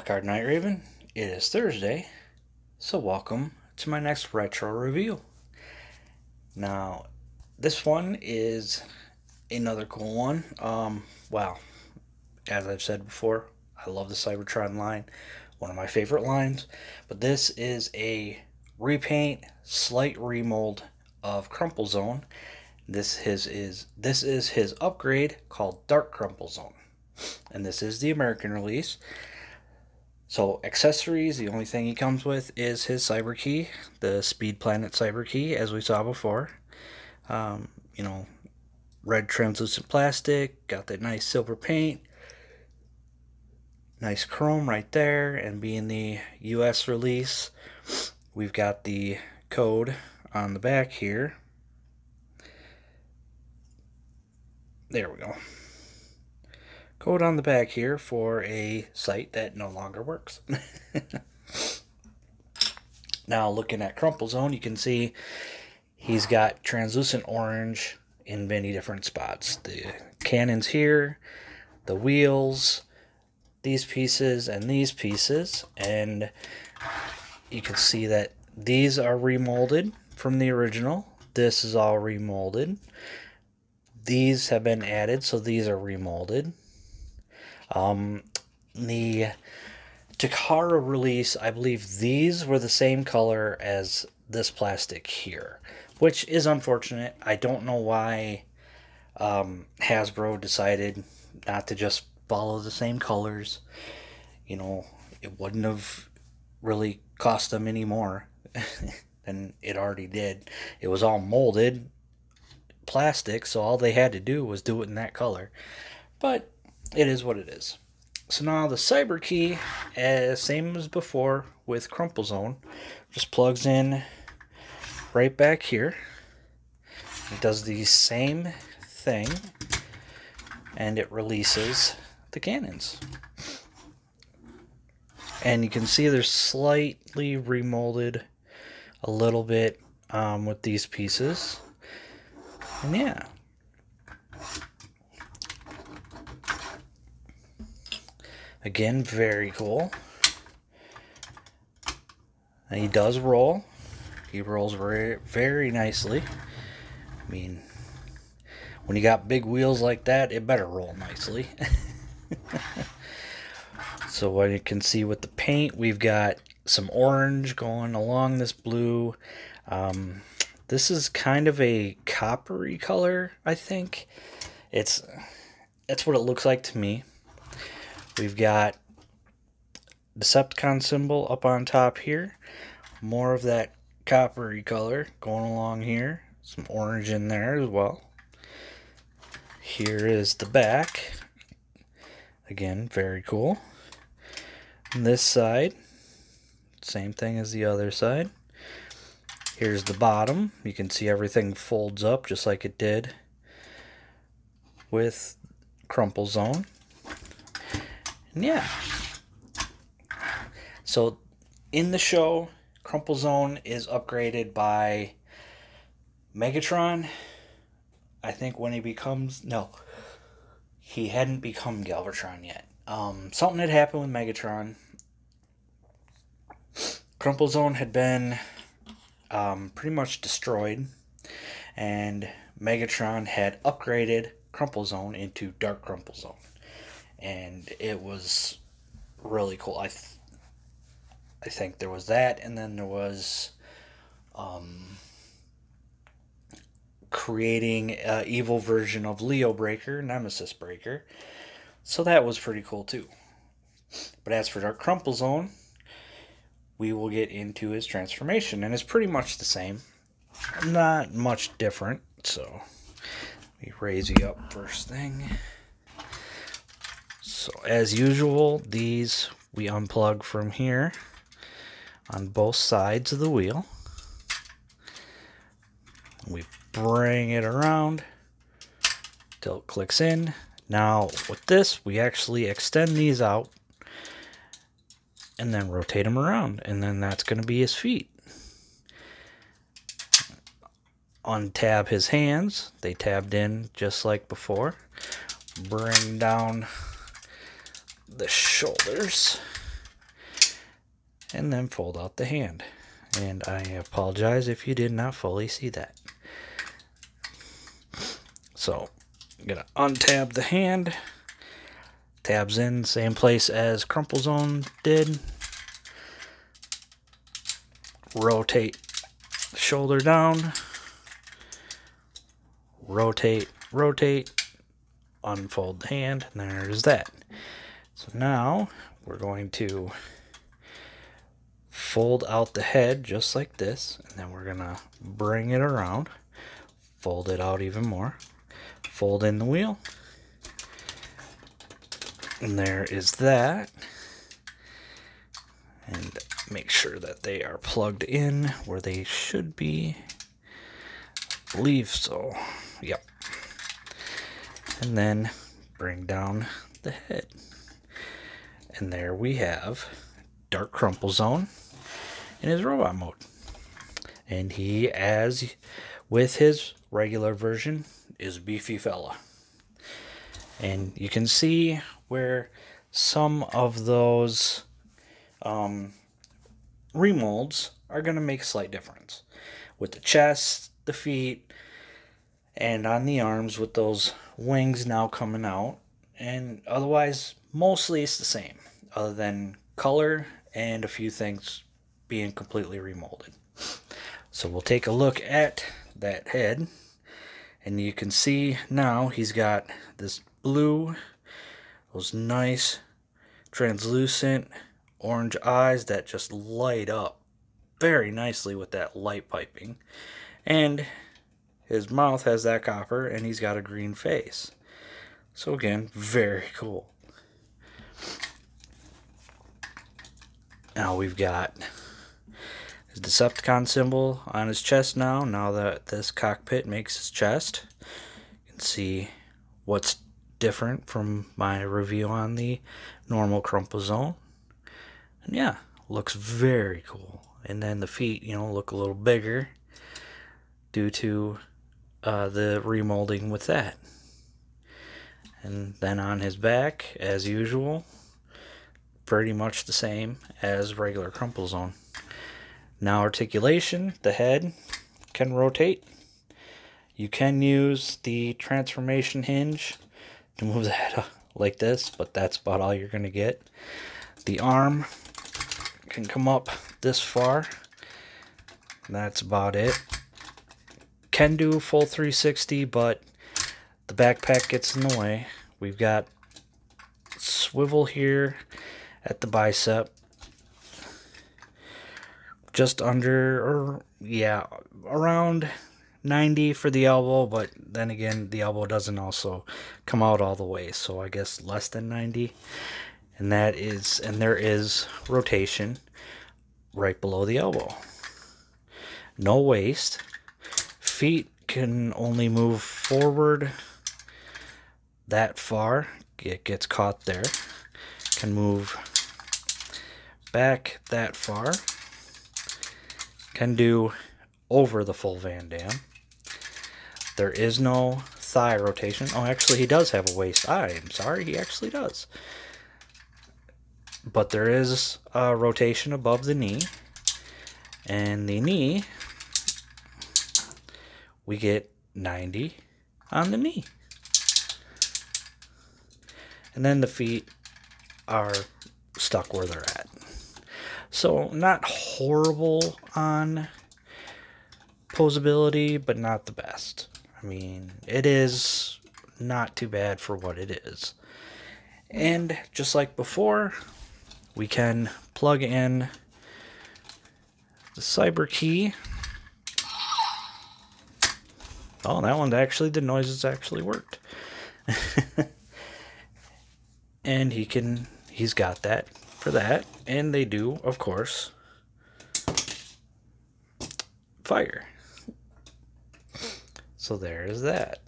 Wildcard Night Raven. It is Thursday, so welcome to my next retro review. Now, this one is another cool one. Well, as I've said before, I love the Cybertron line, one of my favorite lines. But this is a repaint, slight remold of Crumplezone. This is his upgrade called Dark Crumplezone, and this is the American release. So accessories, the only thing he comes with is his cyber key, the Speed Planet cyber key, as we saw before. Red translucent plastic, got that nice silver paint, nice chrome right there, and being the US release, we've got the code on the back here. There we go. Code on the back here for a site that no longer works. Now, looking at Crumplezone, you can see he's got translucent orange in many different spots. The cannons here, the wheels, these pieces, and these pieces. And you can see that these are remolded from the original. This is all remolded. These have been added, so these are remolded. The Takara release, I believe these were the same color as this plastic here, which is unfortunate. I don't know why Hasbro decided not to just follow the same colors. You know, it wouldn't have really cost them any more than it already did. It was all molded plastic, so all they had to do was do it in that color. But it is what it is. So now the cyber key, same as before with Crumplezone, just plugs in right back here. It does the same thing, and it releases the cannons. And you can see they're slightly remolded a little bit with these pieces. And yeah. Again, very cool. And he does roll. He rolls very, very nicely. I mean, when you got big wheels like that, it better roll nicely. So what you can see with the paint, we've got some orange going along this blue. This is kind of a coppery color, I think. That's what it looks like to me. We've got Decepticon Symbol up on top here. More of that coppery color going along here. Some orange in there as well. Here is the back. Again, very cool. And this side, same thing as the other side. Here's the bottom. You can see everything folds up just like it did with Crumplezone. And yeah. So in the show, Crumplezone is upgraded by Megatron. I think when he becomes... No. He hadn't become Galvatron yet. Something had happened with Megatron. Crumplezone had been pretty much destroyed. And Megatron had upgraded Crumplezone into Dark Crumplezone. And it was really cool. I think there was that, and then there was creating an evil version of Leo Breaker, Nemesis Breaker. So that was pretty cool too. But as for Dark Crumplezone, we will get into his transformation, and it's pretty much the same. Not much different, so let me raise you up first thing. So as usual, these we unplug from here on both sides of the wheel. We bring it around till it clicks in. Now with this, we actually extend these out and then rotate them around, and then that's going to be his feet. Untab his hands. They tabbed in just like before. Bring down the shoulders. and then fold out the hand. And I apologize if you did not fully see that. So I'm gonna untab the hand. Tabs in, same place as Crumplezone did. Rotate the shoulder down. Rotate, rotate. Unfold the hand, and there's that. So now we're going to fold out the head just like this, and then we're gonna bring it around, fold it out even more, fold in the wheel, and there is that. And make sure that they are plugged in where they should be. I believe so. Yep. And then bring down the head. And there we have Dark Crumplezone in his robot mode. And he, as with his regular version, is a beefy fella. And you can see where some of those remolds are going to make a slight difference. With the chest, the feet, and on the arms with those wings now coming out. And otherwise, mostly it's the same, other than color and a few things being completely remolded. So we'll take a look at that head, and you can see now he's got this blue, those nice translucent orange eyes that just light up very nicely with that light piping, and his mouth has that copper, and he's got a green face. So again, very cool. Now we've got his Decepticon symbol on his chest now that this cockpit makes his chest. You can see what's different from my review on the normal Crumplezone. And yeah, looks very cool. And then the feet, look a little bigger due to the remolding with that. And then on his back, as usual, pretty much the same as regular Crumplezone. Now articulation, the head can rotate. You can use the transformation hinge to move the head up like this, but that's about all you're going to get. The arm can come up this far. That's about it. Can do full 360, but the backpack gets in the way. We've got swivel here at the bicep, just under, or yeah, around 90 for the elbow, but then again the elbow doesn't also come out all the way, so I guess less than 90. And there is rotation right below the elbow. No waist. Feet can only move forward that far. It gets caught there. Can move back that far. Can do over the full Van Dam. There is no thigh rotation. Oh, actually he does have a waist. I am sorry, he actually does. But there is a rotation above the knee. And the knee, we get 90 on the knee. And then the feet are stuck where they're at. So not horrible on posability, but not the best. I mean, it is not too bad for what it is. And just like before, we can plug in the cyber key. Oh, that one actually, the noises actually worked. And he's got that for that. And they do, of course, fire. So there's that.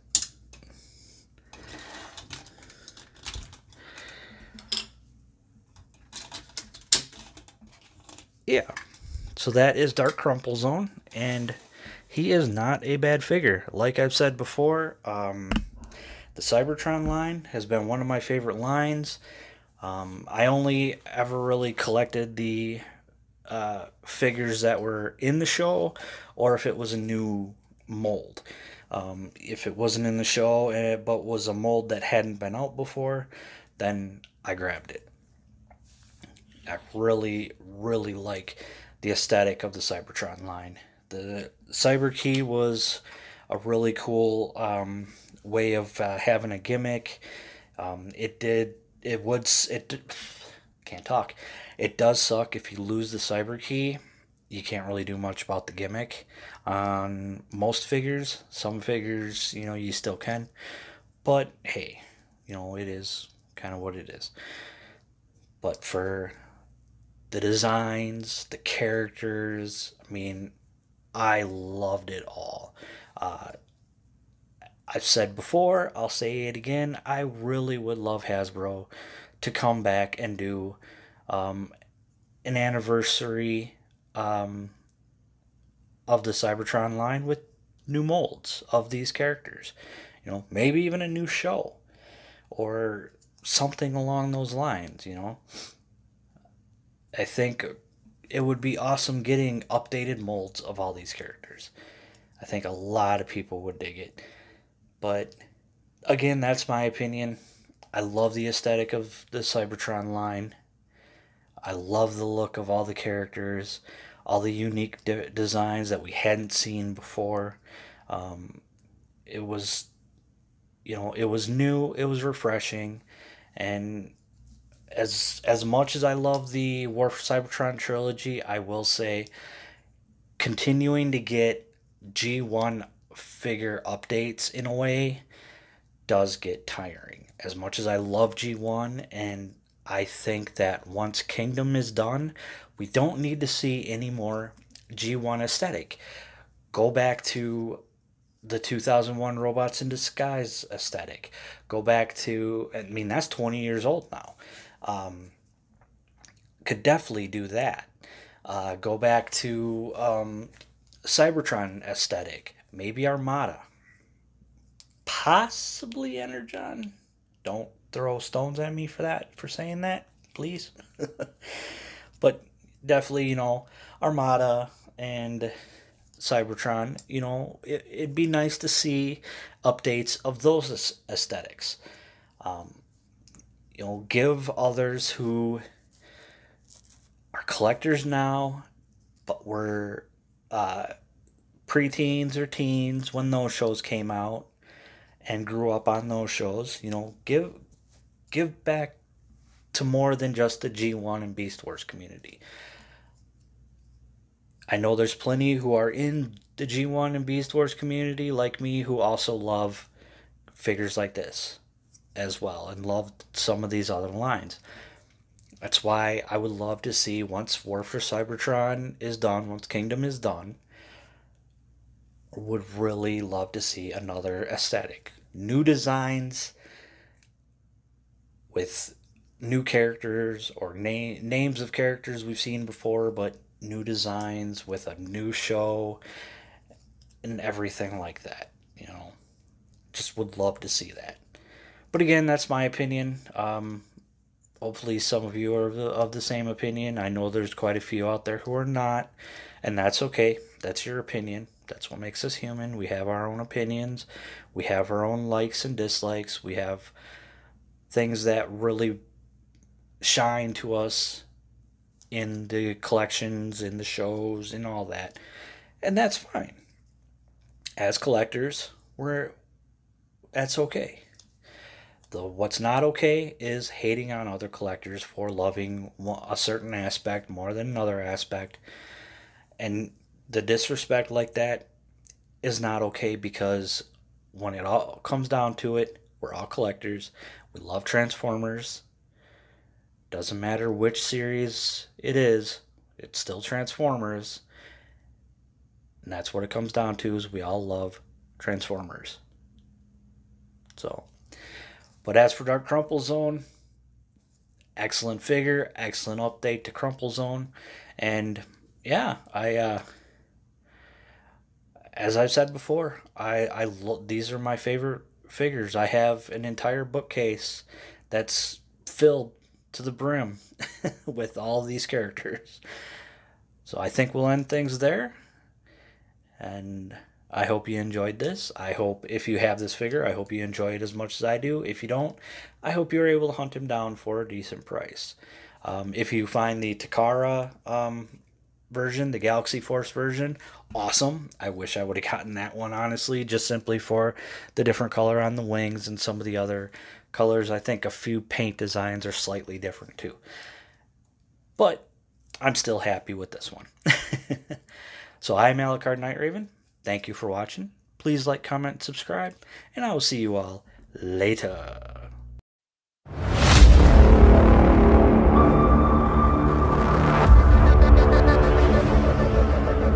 Yeah. So that is Dark Crumplezone, and he is not a bad figure. Like I've said before, the Cybertron line has been one of my favorite lines. I only ever really collected the figures that were in the show, or if it was a new mold. If it wasn't in the show, but was a mold that hadn't been out before, then I grabbed it. I really, really like the aesthetic of the Cybertron line. The Cyber Key was a really cool way of having a gimmick. It can't talk. It does suck if you lose the Cyber Key. You can't really do much about the gimmick on most figures. Some figures, you still can. But hey, it is kind of what it is. But for the designs, the characters, I mean, I loved it all. Uh, I've said before, I'll say it again. I really would love Hasbro to come back and do um, an anniversary um, of the Cybertron line with new molds of these characters. Maybe even a new show or something along those lines. I think it would be awesome getting updated molds of all these characters. I think a lot of people would dig it. But again, that's my opinion. I love the aesthetic of the Cybertron line. I love the look of all the characters, all the unique designs that we hadn't seen before. Um, it was, it was new, it was refreshing, and as much as I love the War for Cybertron trilogy, I will say continuing to get G1 figure updates in a way does get tiring. As much as I love G1, and I think that once Kingdom is done, we don't need to see any more G1 aesthetic. Go back to the 2001 Robots in Disguise aesthetic. Go back to, I mean, that's 20 years old now. Um, could definitely do that. Go back to Cybertron aesthetic. Maybe Armada. Possibly Energon. Don't throw stones at me for saying that, please. But definitely, Armada and Cybertron, it'd be nice to see updates of those aesthetics. Um, give others who are collectors now, but were preteens or teens when those shows came out and grew up on those shows. Give back to more than just the G1 and Beast Wars community. I know there's plenty who are in the G1 and Beast Wars community like me who also love figures like this as well and love some of these other lines. That's why I would love to see, once War for Cybertron is done, once Kingdom is done, would really love to see another aesthetic. New designs with new characters or names of characters we've seen before, but new designs with a new show and everything like that. Just would love to see that. But again, that's my opinion. Hopefully, some of you are of the same opinion. I know there's quite a few out there who are not, and that's okay. That's your opinion. That's what makes us human. We have our own opinions. We have our own likes and dislikes. We have things that really shine to us in the collections, in the shows, and all that. And that's fine. As collectors, that's okay. What's not okay is hating on other collectors for loving a certain aspect more than another aspect. And the disrespect like that is not okay, because when it all comes down to it, we're all collectors. We love Transformers. Doesn't matter which series it is, it's still Transformers. And that's what it comes down to, is we all love Transformers. So, but as for Dark Crumplezone, excellent figure, excellent update to Crumplezone. And yeah, as I've said before, these are my favorite figures. I have an entire bookcase that's filled to the brim with all these characters. So I think we'll end things there. And I hope you enjoyed this. I hope if you have this figure, I hope you enjoy it as much as I do. If you don't, I hope you're able to hunt him down for a decent price. If you find the Takara version, the Galaxy Force version, awesome. I wish I would have gotten that one, honestly, just simply for the different color on the wings and some of the other colors. I think a few paint designs are slightly different too. But I'm still happy with this one. So I'm Alucard Night Raven. Thank you for watching. Please like, comment, subscribe, and I will see you all later.